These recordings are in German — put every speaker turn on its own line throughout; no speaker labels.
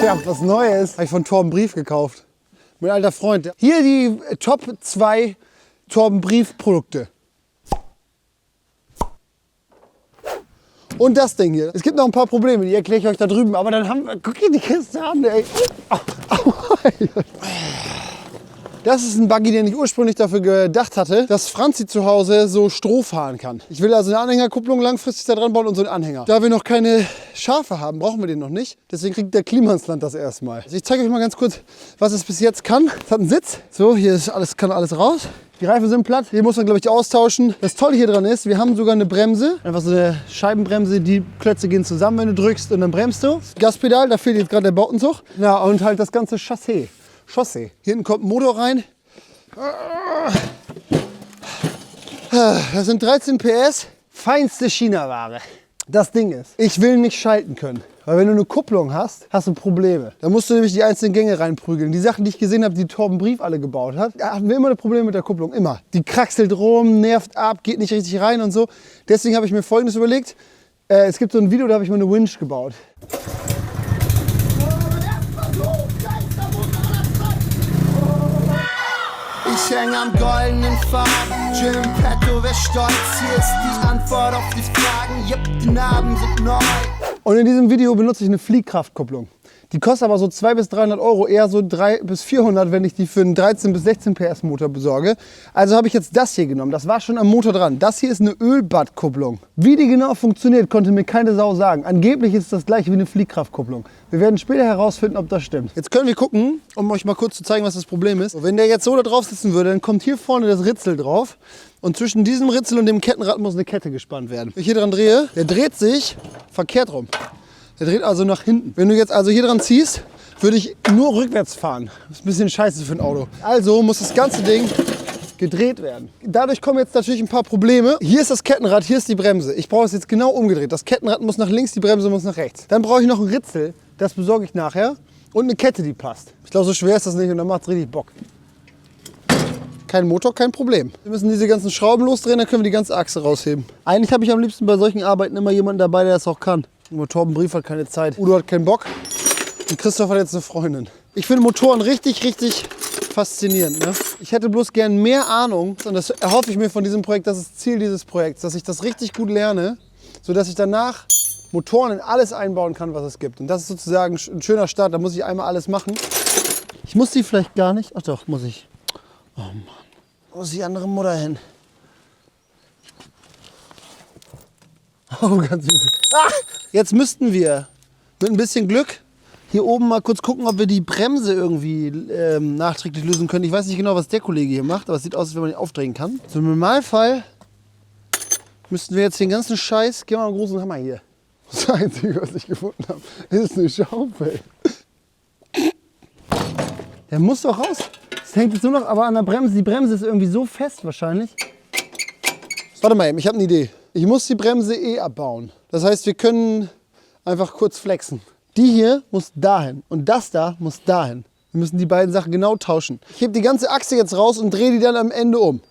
Ja, was Neues. Habe ich von Torben Brief gekauft. Mein alter Freund. Hier die Top 2 Torben Brief Produkte. Und das Ding hier. Es gibt noch ein paar Probleme, die erkläre ich euch da drüben. Aber dann haben wir... Guck ihr die Kiste an, ey. Das ist ein Buggy, den ich ursprünglich dafür gedacht hatte, dass Franzi zu Hause so Stroh fahren kann. Ich will also eine Anhängerkupplung langfristig da dran bauen und so einen Anhänger. Da wir noch keine Schafe haben, brauchen wir den noch nicht. Deswegen kriegt der Kliemannsland das erstmal. Also ich zeige euch mal ganz kurz, was es bis jetzt kann. Es hat einen Sitz. So, hier ist alles, kann alles raus. Die Reifen sind platt. Hier muss man, glaube ich, austauschen. Das Tolle hier dran ist, wir haben sogar eine Bremse. Einfach so eine Scheibenbremse. Die Klötze gehen zusammen, wenn du drückst und dann bremst du. Das Gaspedal, da fehlt jetzt gerade der Bautenzug. Ja, und halt das ganze Chassis. Hier hinten kommt ein Motor rein. Das sind 13 PS, feinste China-Ware. Das Ding ist, ich will nicht schalten können. Weil wenn du eine Kupplung hast, hast du Probleme. Da musst du nämlich die einzelnen Gänge reinprügeln. Die Sachen, die ich gesehen habe, die Torben Brief alle gebaut hat, da hatten wir immer ein Problem mit der Kupplung. Immer. Die kraxelt rum, nervt ab, geht nicht richtig rein und so. Deswegen habe ich mir Folgendes überlegt. Es gibt so ein Video, da habe ich mal eine Winch gebaut.
Ich häng am goldenen Faden, Jim Petto, wer stolz? Hier ist die Antwort auf die Fragen, yep, die Narben sind neu.
Und in diesem Video benutze ich eine Fliehkraftkupplung. Die kostet aber so 200 bis 300 Euro, eher so 300 bis 400, wenn ich die für einen 13 bis 16 PS Motor besorge. Also habe ich jetzt das hier genommen, das war schon am Motor dran. Das hier ist eine Ölbadkupplung. Wie die genau funktioniert, konnte mir keine Sau sagen. Angeblich ist es das gleiche wie eine Fliehkraftkupplung. Wir werden später herausfinden, ob das stimmt. Jetzt können wir gucken, um euch mal kurz zu zeigen, was das Problem ist. Wenn der jetzt so da drauf sitzen würde, dann kommt hier vorne das Ritzel drauf. Und zwischen diesem Ritzel und dem Kettenrad muss eine Kette gespannt werden. Wenn ich hier dran drehe, der dreht sich verkehrt rum. Der dreht also nach hinten. Wenn du jetzt also hier dran ziehst, würde ich nur rückwärts fahren. Das ist ein bisschen scheiße für ein Auto. Also muss das ganze Ding gedreht werden. Dadurch kommen jetzt natürlich ein paar Probleme. Hier ist das Kettenrad, hier ist die Bremse. Ich brauche es jetzt genau umgedreht. Das Kettenrad muss nach links, die Bremse muss nach rechts. Dann brauche ich noch ein Ritzel, das besorge ich nachher. Und eine Kette, die passt. Ich glaube, so schwer ist das nicht und dann macht es richtig Bock. Kein Motor, kein Problem. Wir müssen diese ganzen Schrauben losdrehen, dann können wir die ganze Achse rausheben. Eigentlich habe ich am liebsten bei solchen Arbeiten immer jemanden dabei, der das auch kann. Nur Torben Brief hat keine Zeit. Udo hat keinen Bock. Und Christoph hat jetzt eine Freundin. Ich finde Motoren richtig, richtig faszinierend. Ne? Ich hätte bloß gern mehr Ahnung. Und das erhoffe ich mir von diesem Projekt. Das ist Ziel dieses Projekts. Dass ich das richtig gut lerne, sodass ich danach Motoren in alles einbauen kann, was es gibt. Und das ist sozusagen ein schöner Start. Da muss ich einmal alles machen. Ich muss die vielleicht gar nicht. Ach doch, muss ich. Oh Mann. Wo ist die andere Mutter hin? Oh, ganz süß. Ah! Jetzt müssten wir mit ein bisschen Glück hier oben mal kurz gucken, ob wir die Bremse irgendwie nachträglich lösen können. Ich weiß nicht genau, was der Kollege hier macht, aber es sieht aus, als wenn man ihn aufdrehen kann. So im Normalfall müssten wir jetzt den ganzen Scheiß... Geh mal einen großen Hammer hier. Das Einzige, was ich gefunden habe, ist eine Schaufel. Der muss doch raus. Das hängt jetzt nur noch aber an der Bremse. Die Bremse ist irgendwie so fest wahrscheinlich. Warte mal eben, ich habe eine Idee. Ich muss die Bremse abbauen. Das heißt, wir können einfach kurz flexen. Die hier muss dahin und das da muss dahin. Wir müssen die beiden Sachen genau tauschen. Ich hebe die ganze Achse jetzt raus und drehe die dann am Ende um.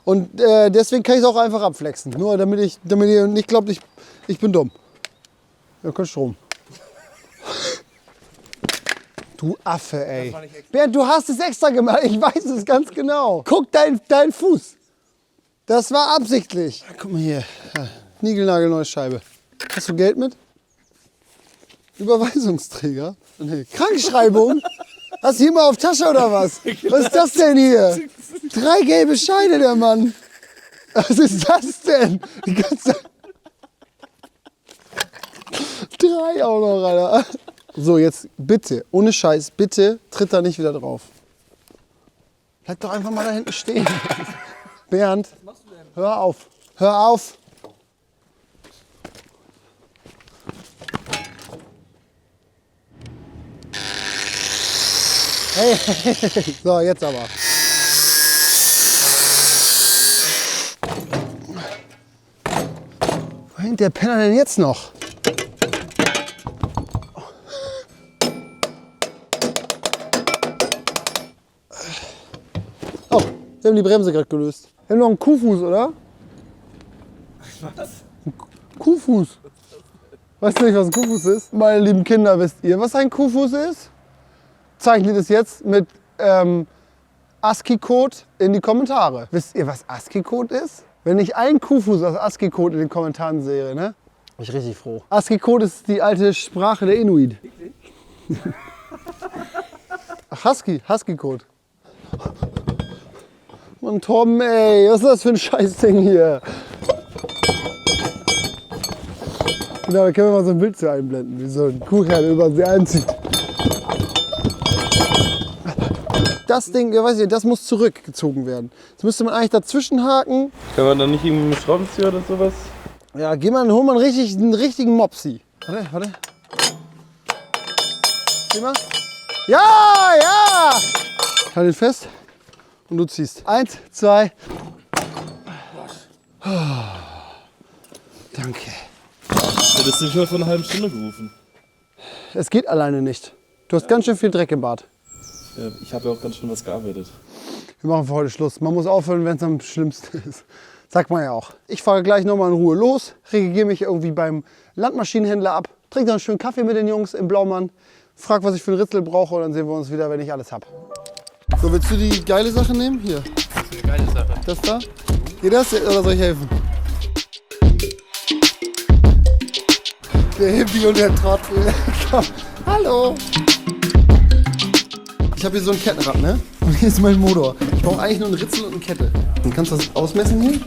Und deswegen kann ich es auch einfach abflexen. Nur damit ihr nicht glaubt, ich bin dumm. Ja, kein Strom. Du Affe, ey. Bernd, du hast es extra gemacht. Ich weiß es ganz genau. Guck dein Fuß. Das war absichtlich. Guck mal hier. Ja, niegelnagelneue Scheibe. Hast du Geld mit? Überweisungsträger? Nee. Krankschreibung? Hast du hier mal auf Tasche oder was? Was ist das denn hier? 3 gelbe Scheine, der Mann. Was ist das denn? Die ganze 3 auch noch, Alter. So, jetzt bitte, ohne Scheiß, bitte tritt da nicht wieder drauf. Bleib doch einfach mal da hinten stehen. Bernd, was machst du denn? Hör auf. Hör auf. Hey, so, jetzt aber. Wo hängt der Penner denn jetzt noch? Oh, wir haben die Bremse gerade gelöst. Wir haben noch einen Kuhfuß, oder?
Was?
Ein Kuhfuß. Weißt du nicht, was ein Kuhfuß ist? Meine lieben Kinder, wisst ihr, was ein Kuhfuß ist? Zeichnet es jetzt mit ASCII-Code in die Kommentare. Wisst ihr, was ASCII-Code ist? Wenn ich einen Kuhfuß aus ASCII-Code in den Kommentaren sehe, ne? Bin ich richtig froh. ASCII-Code ist die alte Sprache der Inuit. Ach, Husky-Code. Mann, Torben, ey, was ist das für ein Scheißding hier? Genau, da können wir mal so ein Bild zu einblenden, wie so ein Kuhherde über sie einzieht. Das Ding, ja, weiß ich, das muss zurückgezogen werden. Das müsste man eigentlich dazwischen haken.
Kann man dann nicht irgendwie mit Schraubenzieher oder sowas?
Ja, hol mal einen richtigen Mopsi. Warte. Sieh mal. Ja! Halt ihn fest und du ziehst. 1, 2. Oh, danke.
Hättest du mich mal vor einer halben Stunde gerufen.
Es geht alleine nicht. Du hast ganz schön viel Dreck im Bad.
Ja, ich habe ja auch ganz schön was gearbeitet.
Wir machen für heute Schluss. Man muss aufhören, wenn es am schlimmsten ist. Sagt man ja auch. Ich fahre gleich nochmal in Ruhe los, reagiere mich irgendwie beim Landmaschinenhändler ab, trinke dann einen schönen Kaffee mit den Jungs im Blaumann, frag, was ich für ein Ritzel brauche und dann sehen wir uns wieder, wenn ich alles habe. So, willst du die geile Sache nehmen? Hier.
Das ist eine geile Sache.
Das da? Geht das oder soll ich helfen? Der Hippie und der Trottel. Komm. Hallo. Ich habe hier so ein Kettenrad, ne? Und hier ist mein Motor. Ich brauche eigentlich nur einen Ritzel und eine Kette. Dann kannst du das ausmessen hier.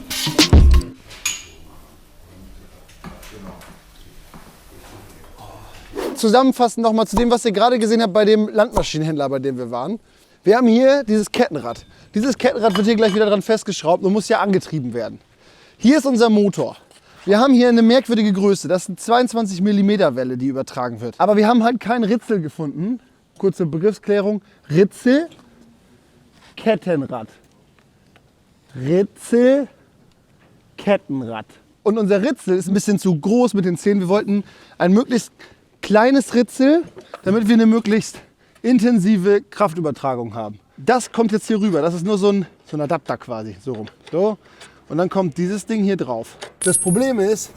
Zusammenfassend nochmal zu dem, was ihr gerade gesehen habt bei dem Landmaschinenhändler, bei dem wir waren. Wir haben hier dieses Kettenrad. Dieses Kettenrad wird hier gleich wieder dran festgeschraubt und muss ja angetrieben werden. Hier ist unser Motor. Wir haben hier eine merkwürdige Größe. Das sind 22 mm Welle, die übertragen wird. Aber wir haben halt kein Ritzel gefunden. Kurze Begriffsklärung. Ritzel, Kettenrad. Ritzel, Kettenrad. Und unser Ritzel ist ein bisschen zu groß mit den Zähnen. Wir wollten ein möglichst kleines Ritzel, damit wir eine möglichst intensive Kraftübertragung haben. Das kommt jetzt hier rüber. Das ist nur so ein Adapter quasi. So rum. So. Und dann kommt dieses Ding hier drauf. Das Problem ist,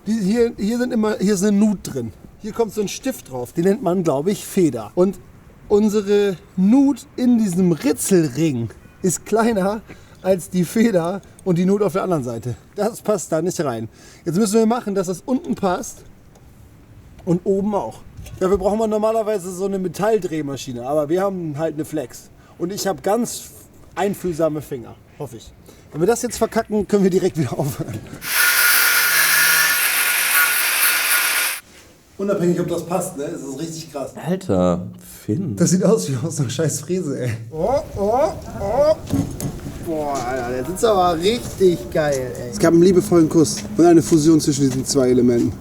hier ist eine Nut drin. Hier kommt so ein Stift drauf. Den nennt man, glaube ich, Feder. Und unsere Nut in diesem Ritzelring ist kleiner als die Feder und die Nut auf der anderen Seite. Das passt da nicht rein. Jetzt müssen wir machen, dass das unten passt und oben auch. Dafür brauchen wir normalerweise so eine Metalldrehmaschine, aber wir haben halt eine Flex. Und ich habe ganz einfühlsame Finger, hoffe ich. Wenn wir das jetzt verkacken, können wir direkt wieder aufhören. Unabhängig, ob das passt, ne? Das ist richtig krass.
Alter, Fynn.
Das sieht aus wie aus einer scheiß Fräse, ey. Oh. Boah, Alter, der sitzt aber richtig geil, ey. Es gab einen liebevollen Kuss und eine Fusion zwischen diesen zwei Elementen.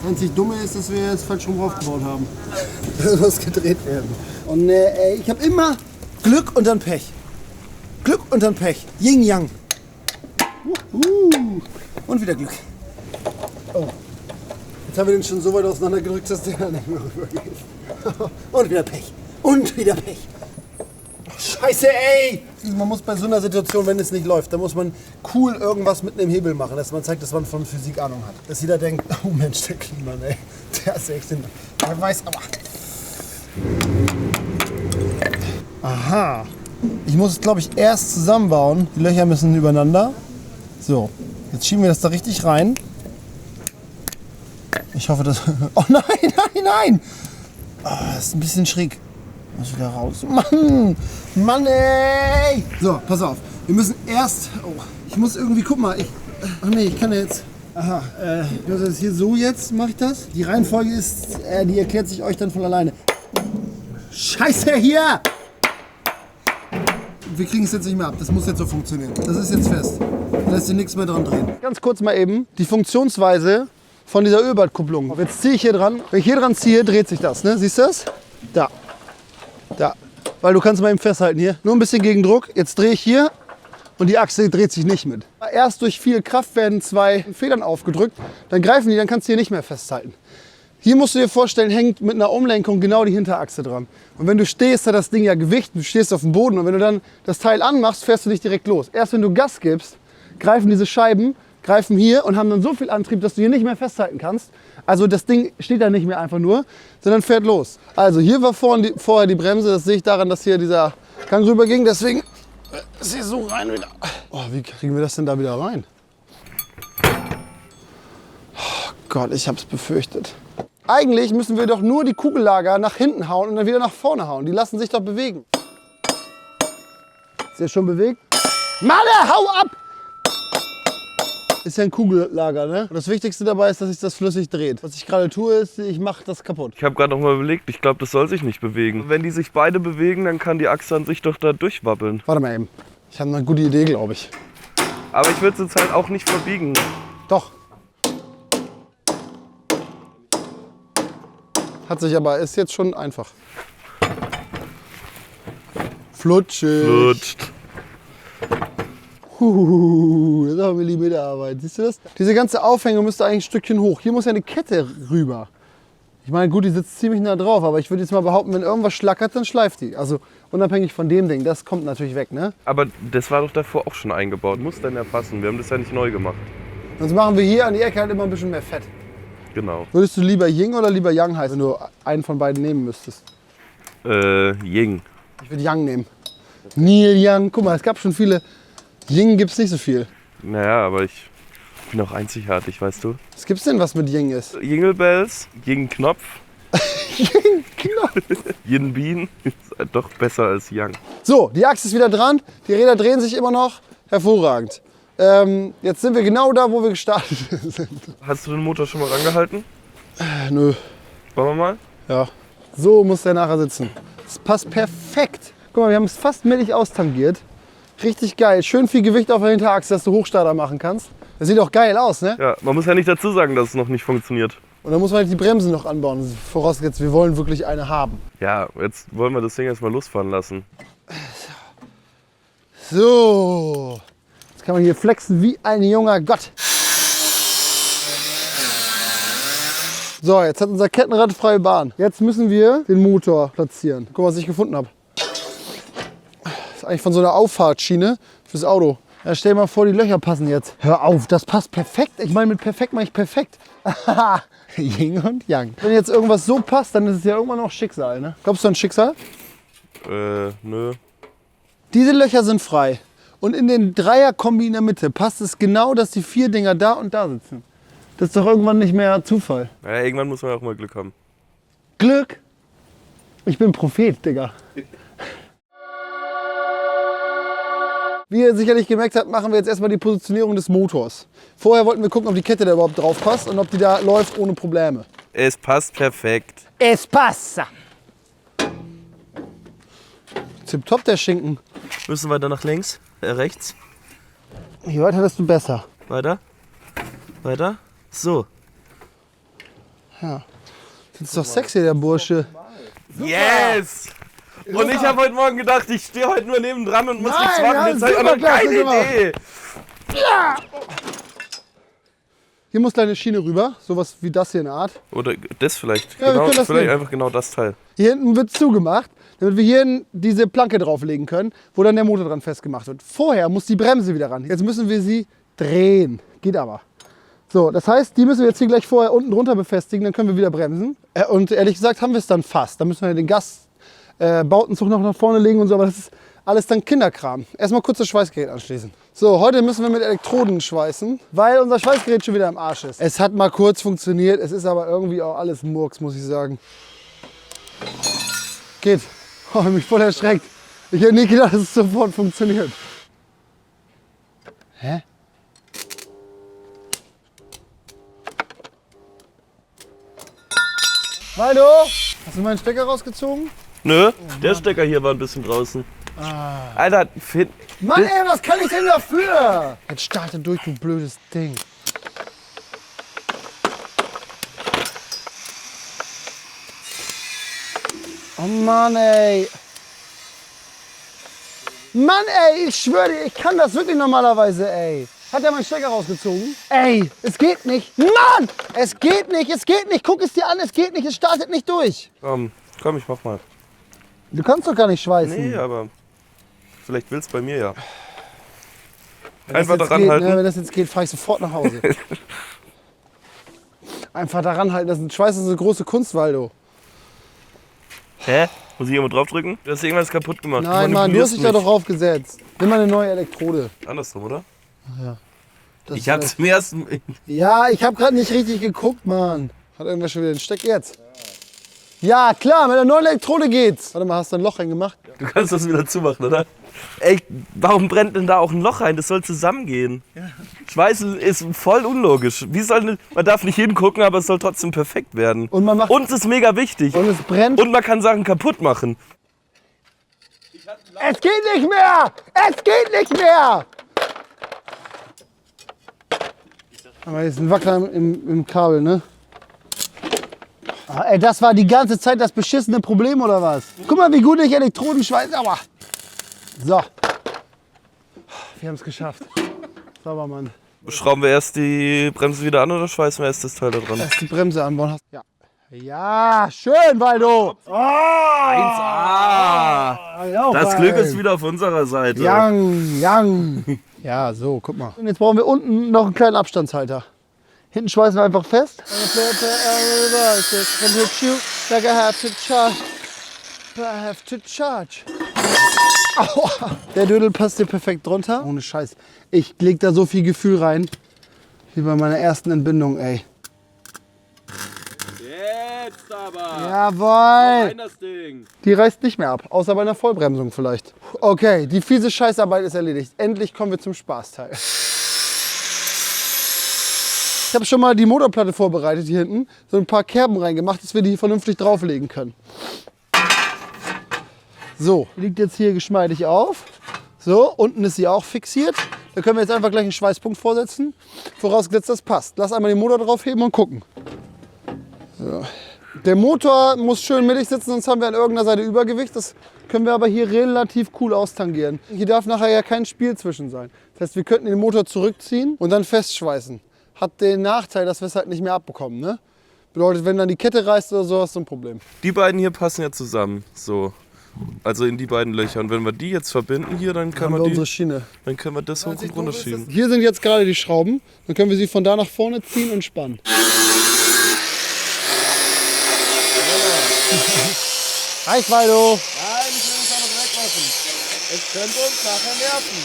Das einzig Dumme ist, dass wir jetzt falsch rum aufgebaut haben. Das muss gedreht werden. Und ey, ich habe immer Glück und dann Pech. Glück und dann Pech. Yin Yang. Und wieder Glück. Oh. Jetzt haben wir den schon so weit auseinandergedrückt, dass der nicht mehr rübergeht. Und wieder Pech. Und wieder Pech. Scheiße, ey! Man muss bei so einer Situation, wenn es nicht läuft, da muss man cool irgendwas mit einem Hebel machen, dass man zeigt, dass man von Physik Ahnung hat. Dass jeder denkt, oh Mensch, der Kliemann, ey. Der ist echt der weiß aber. Aha. Ich muss es, glaube ich, erst zusammenbauen. Die Löcher müssen übereinander. So, jetzt schieben wir das da richtig rein. Ich hoffe, dass... Oh nein! Oh, das ist ein bisschen schräg. Muss wieder raus. Mann, ey! So, pass auf. Wir müssen erst... Oh, ich muss irgendwie... Guck mal, ach nee, ich kann ja jetzt... Aha, das ist hier so jetzt, mache ich das. Die Reihenfolge ist... die erklärt sich euch dann von alleine. Scheiße, hier! Wir kriegen es jetzt nicht mehr ab. Das muss jetzt so funktionieren. Das ist jetzt fest. Da lässt sich nichts mehr dran drehen. Ganz kurz mal eben die Funktionsweise von dieser Ölbadkupplung. Jetzt ziehe ich hier dran. Wenn ich hier dran ziehe, dreht sich das. Ne? Siehst du das? Da. Weil du kannst mal eben festhalten hier. Nur ein bisschen Gegendruck. Jetzt drehe ich hier und die Achse dreht sich nicht mit. Erst durch viel Kraft werden zwei Federn aufgedrückt. Dann greifen die, dann kannst du hier nicht mehr festhalten. Hier musst du dir vorstellen, hängt mit einer Umlenkung genau die Hinterachse dran. Und wenn du stehst, hat das Ding ja Gewicht, du stehst auf dem Boden und wenn du dann das Teil anmachst, fährst du nicht direkt los. Erst wenn du Gas gibst, greifen diese Scheiben greifen hier und haben dann so viel Antrieb, dass du hier nicht mehr festhalten kannst. Also das Ding steht da nicht mehr einfach nur, sondern fährt los. Also hier war vorher die Bremse, das sehe ich daran, dass hier dieser Gang rüber ging. Deswegen ist hier so rein wieder. Oh, wie kriegen wir das denn da wieder rein? Oh Gott, ich hab's befürchtet. Eigentlich müssen wir doch nur die Kugellager nach hinten hauen und dann wieder nach vorne hauen. Die lassen sich doch bewegen. Ist der schon bewegt? Mann, hau ab! Ist ja ein Kugellager, ne? Und das Wichtigste dabei ist, dass sich das flüssig dreht. Was ich gerade tue, ist, ich mache das kaputt.
Ich habe gerade noch mal überlegt, ich glaube, das soll sich nicht bewegen. Wenn die sich beide bewegen, dann kann die Achse an sich doch da durchwabbeln.
Warte mal eben. Ich habe eine gute Idee, glaube ich.
Aber ich würde es jetzt halt auch nicht verbiegen.
Doch. Hat sich aber, ist jetzt schon einfach. Flutschig.
Flutscht.
Das ist auch Millimeterarbeit. Siehst du das? Diese ganze Aufhängung müsste eigentlich ein Stückchen hoch. Hier muss ja eine Kette rüber. Ich meine, gut, die sitzt ziemlich nah drauf, aber ich würde jetzt mal behaupten, wenn irgendwas schlackert, dann schleift die. Also unabhängig von dem Ding, das kommt natürlich weg, ne?
Aber das war doch davor auch schon eingebaut. Muss dann ja passen. Wir haben das ja nicht neu gemacht.
Sonst machen wir hier an die Ecke halt immer ein bisschen mehr Fett.
Genau.
Würdest du lieber Ying oder lieber Yang heißen, wenn du einen von beiden nehmen müsstest?
Ying.
Ich würde Yang nehmen. Neil Young. Guck mal, es gab schon viele. Ying gibt's nicht so viel.
Naja, aber ich bin auch einzigartig, weißt du?
Was gibt's denn, was mit Ying ist?
Jingle Bells, Ying Knopf,
Ying Knopf.
Yin Bean ist doch besser als Yang.
So, die Achse ist wieder dran. Die Räder drehen sich immer noch. Hervorragend. Jetzt sind wir genau da, wo wir gestartet sind.
Hast du den Motor schon mal rangehalten?
Nö.
Wollen wir mal?
Ja. So muss der nachher sitzen. Das passt perfekt. Guck mal, wir haben es fast mittig austangiert. Richtig geil. Schön viel Gewicht auf der Hinterachse, dass du Hochstarter machen kannst. Das sieht auch geil aus, ne?
Ja, man muss ja nicht dazu sagen, dass es noch nicht funktioniert.
Und dann muss man halt die Bremsen noch anbauen. Vorausgesetzt, wir wollen wirklich eine haben.
Ja, jetzt wollen wir das Ding erstmal losfahren lassen.
So. Jetzt kann man hier flexen wie ein junger Gott. So, jetzt hat unser Kettenrad freie Bahn. Jetzt müssen wir den Motor platzieren. Guck mal, was ich gefunden habe. Das ist eigentlich von so einer Auffahrtsschiene fürs Auto. Ja, stell dir mal vor, die Löcher passen jetzt. Hör auf, das passt perfekt. Ich meine, mit perfekt meine ich perfekt. Yin und Yang. Wenn jetzt irgendwas so passt, dann ist es ja irgendwann auch Schicksal, ne? Glaubst du an Schicksal?
Nö.
Diese Löcher sind frei. Und in den Dreierkombi in der Mitte passt es genau, dass die 4 Dinger da und da sitzen. Das ist doch irgendwann nicht mehr Zufall.
Ja, irgendwann muss man auch mal Glück haben.
Glück? Ich bin Prophet, Digga. Wie ihr sicherlich gemerkt habt, machen wir jetzt erstmal die Positionierung des Motors. Vorher wollten wir gucken, ob die Kette da überhaupt drauf passt und ob die da läuft ohne Probleme.
Es passt perfekt.
Es passa! Tipptopp, der Schinken.
Müssen wir dann nach links? Rechts?
Je weiter, desto besser.
Weiter? Weiter? So.
Ja. Das ist doch sexy, der Bursche.
Yes! Und ich habe heute Morgen gedacht, ich stehe heute nur nebendran und muss
Nein,
nichts machen.
ja,
Jetzt habe ich auch noch
superklasse
keine
gemacht.
Idee.
Hier muss gleich eine Schiene rüber, sowas wie das hier in der Art.
Oder das vielleicht.
Ja, wir
genau,
können das
vielleicht
nehmen.
einfach genau das Teil.
Hier hinten wird zugemacht, damit wir hier diese Planke drauflegen können, wo dann der Motor dran festgemacht wird. Vorher muss die Bremse wieder ran. Jetzt müssen wir sie drehen. Geht aber. So, das heißt, die müssen wir jetzt hier gleich vorher unten drunter befestigen, dann können wir wieder bremsen. Und ehrlich gesagt haben wir es dann fast. Dann müssen wir den Bautenzug noch nach vorne legen und so, aber das ist alles dann Kinderkram. Erstmal kurz das Schweißgerät anschließen. So, heute müssen wir mit Elektroden schweißen, weil unser Schweißgerät schon wieder im Arsch ist. Es hat mal kurz funktioniert, es ist aber irgendwie auch alles Murks, muss ich sagen. Geht. Oh, ich hab mich voll erschreckt. Ich hätte nicht gedacht, dass es sofort funktioniert. Hä? Waldo, hast du meinen Stecker rausgezogen?
Nö, der Stecker hier war ein bisschen draußen. Alter, Fynn.
Mann ey, was kann ich denn dafür? Jetzt starte durch, du blödes Ding. Oh Mann ey. Mann ey, ich schwöre dir, ich kann das wirklich normalerweise ey. Hat er meinen Stecker rausgezogen? Ey, es geht nicht. Mann! Es geht nicht, es geht nicht. Guck es dir an, es geht nicht, es startet nicht durch.
Komm, ich mach mal.
Du kannst doch gar nicht schweißen.
Nee, aber vielleicht willst bei mir ja. Einfach daran
geht,
halten.
Ne, wenn das jetzt geht, fahre ich sofort nach Hause. Einfach daran halten. Das ist ein Schweiß, das ist eine große Kunst, Waldo.
Hä? Muss ich irgendwo draufdrücken? Du hast irgendwas kaputt gemacht.
Nein, Mann, du hast dich da doch draufgesetzt. Nimm mal eine neue Elektrode.
Andersrum, oder?
Ja.
Ich hab's im ersten...
Ja, ich habe gerade nicht richtig geguckt, Mann. Hat irgendwer schon wieder den Steck jetzt? Ja, klar, mit der neuen Elektrode geht's. Warte mal, hast du ein Loch reingemacht?
Du kannst das wieder zumachen, oder? Ey, warum brennt denn da auch ein Loch rein? Das soll zusammengehen. Ja. Schweißen ist voll unlogisch. Man darf nicht hingucken, aber es soll trotzdem perfekt werden.
Und
es ist mega wichtig.
Und es brennt.
Und man kann Sachen kaputt machen.
Es geht nicht mehr! Es geht nicht mehr! Aber jetzt ein Wackler im Kabel, ne? Ah, ey, das war die ganze Zeit das beschissene Problem, oder was? Guck mal, wie gut ich Elektroden schweiße. Aua. So. Wir haben es geschafft. Sauber, Mann.
Schrauben wir erst die Bremse wieder an oder schweißen wir erst das Teil da dran?
Erst die Bremse anbauen. Ja. Ja, schön, Waldo. Oh,
1A. Das Glück ist wieder auf unserer Seite.
Yang. Ja, so, guck mal. Und jetzt brauchen wir unten noch einen kleinen Abstandshalter. Hinten schweißen wir einfach fest. Aua. Der Dödel passt hier perfekt drunter. Ohne Scheiß. Ich leg da so viel Gefühl rein. Wie bei meiner ersten Entbindung, ey.
Jetzt aber.
Jawohl.
Rein das Ding.
Die reißt nicht mehr ab, außer bei einer Vollbremsung vielleicht. Okay, die fiese Scheißarbeit ist erledigt. Endlich kommen wir zum Spaßteil. Ich habe schon mal die Motorplatte vorbereitet hier hinten. So ein paar Kerben reingemacht, dass wir die vernünftig drauflegen können. So, liegt jetzt hier geschmeidig auf. So, unten ist sie auch fixiert. Da können wir jetzt einfach gleich einen Schweißpunkt vorsetzen. Vorausgesetzt, das passt. Lass einmal den Motor draufheben und gucken. So. Der Motor muss schön mittig sitzen, sonst haben wir an irgendeiner Seite Übergewicht. Das können wir aber hier relativ cool austangieren. Hier darf nachher ja kein Spiel zwischen sein. Das heißt, wir könnten den Motor zurückziehen und dann festschweißen. Hat den Nachteil, dass wir es halt nicht mehr abbekommen. Ne? Bedeutet, wenn dann die Kette reißt oder so, hast du ein Problem.
Die beiden hier passen ja zusammen. So. Also in die beiden Löcher. Und wenn wir die jetzt verbinden hier, dann können wir
unsere Schiene.
Dann können wir das hoch und runter schieben.
Hier sind jetzt gerade die Schrauben. Dann können wir sie von da nach vorne ziehen und spannen. Reicht, Waldo.
Nein, ich will uns da noch weglassen. Es könnte uns nachher nerven.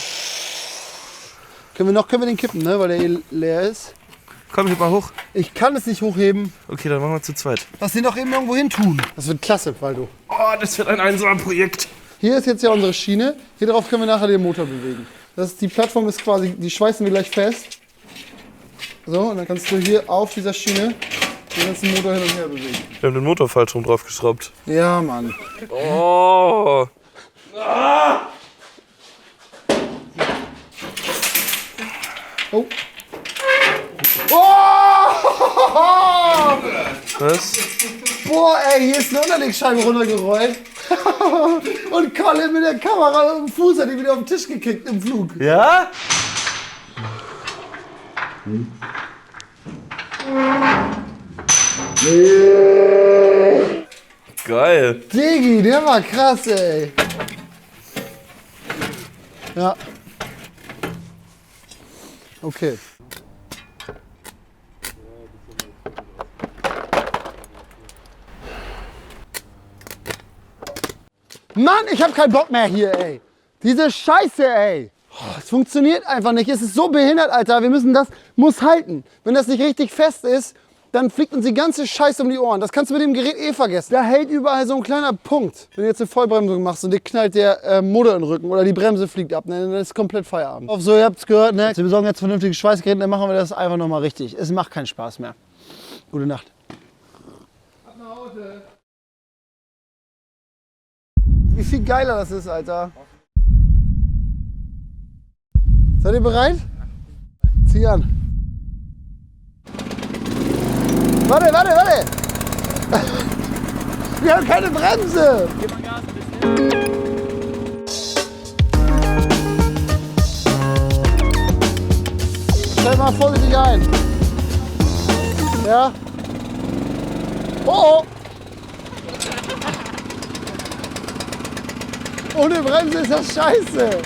Können wir den kippen, ne? Weil der eh leer ist.
Komm, heb mal hoch.
Ich kann es nicht hochheben.
Okay, dann machen wir zu zweit.
Lass den doch eben irgendwo hin tun. Das wird klasse, Waldo.
Oh, das wird ein einsames Projekt.
Hier ist jetzt ja unsere Schiene. Hier drauf können wir nachher den Motor bewegen. Die Plattform ist quasi, die schweißen wir gleich fest. So, und dann kannst du hier auf dieser Schiene den ganzen Motor hin und her bewegen.
Wir haben den Motor falsch rum draufgeschraubt.
Ja, Mann.
Oh.
Oh. Oh!
Was?
Boah, ey, hier ist eine Unterlegscheibe runtergerollt. Und Colin mit der Kamera und dem Fuß hat die wieder auf den Tisch gekickt im Flug.
Ja? Geil.
Digi, der war krass, ey. Ja. Okay. Mann, ich hab keinen Bock mehr hier, ey. Diese Scheiße, ey. Es funktioniert einfach nicht. Es ist so behindert, Alter. Muss halten. Wenn das nicht richtig fest ist, dann fliegt uns die ganze Scheiße um die Ohren. Das kannst du mit dem Gerät eh vergessen. Da hält überall so ein kleiner Punkt. Wenn du jetzt eine Vollbremsung machst und dir knallt der Motor in den Rücken oder die Bremse fliegt ab, dann ist komplett Feierabend. So, ihr habt's gehört, ne? Wir besorgen jetzt vernünftige Schweißgeräte, dann machen wir das einfach nochmal richtig. Es macht keinen Spaß mehr. Gute Nacht. Ab nach Hause. Wie viel geiler das ist, Alter. Seid ihr bereit? Zieh an. Warte! Wir haben keine Bremse! Gib mal Gas ein bisschen. Stell mal vorsichtig ein. Ja? Oh! Ohne Bremse ist das scheiße!